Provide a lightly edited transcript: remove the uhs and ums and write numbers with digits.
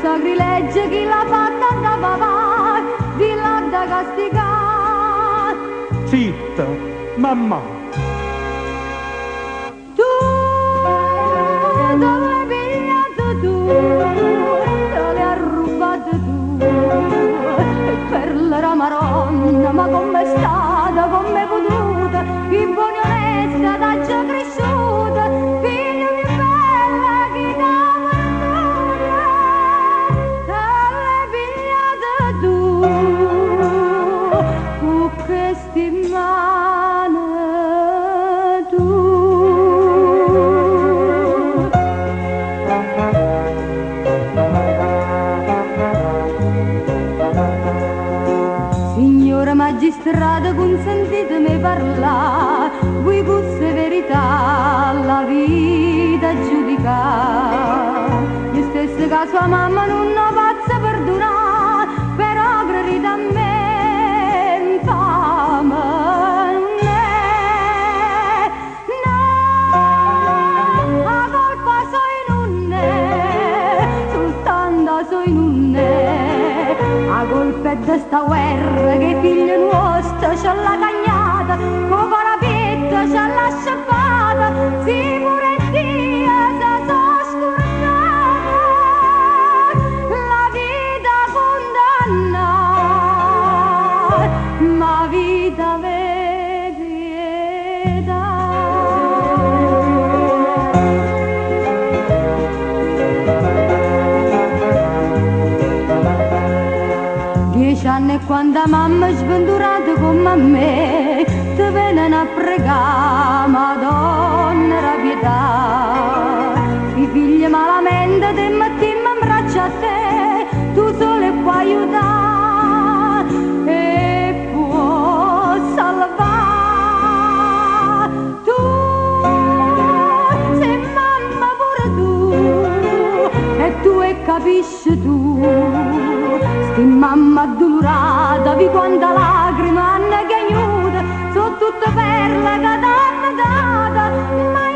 sacrilegge chi l'ha fatta da papà, di là da castigare. Zitta, mamma. Tu, dove l'hai pigliato tu, te l'hai rubato tu, e per la maronna, ma com'è stata, com'è potuta, che buona onesta t'ha già cresciuta, figlio più bella che t'ha perduta, te l'hai pigliata tu, con questi mani tu. Signora magistrata, consentitemi parlare, voi con severità la vita giudicare. Io stesso che sua mamma non ho pazza perdonare, però gridate a me infame non è. No, la colpa so in un soltanto so in un la colpa è di sta guerra che figlio nostro c'ha la cagnata, con la pietta c'ha la sciappata, sì pure Dio si so scordata, la vita condanna, ma vita pietà. 10 anni e quando mamma è sventurata come a me, ti vengono a pregare, Madonna la pietà. I figli malamente ti mettiamo in braccio a te, tu solo puoi aiutare e può salvare. Tu sei mamma pure tu, e tu e capisci tu. Sti mamma addolorata, vi quanta lacrima hanno chiagnuta, sono tutte perle che t'hanno data, ma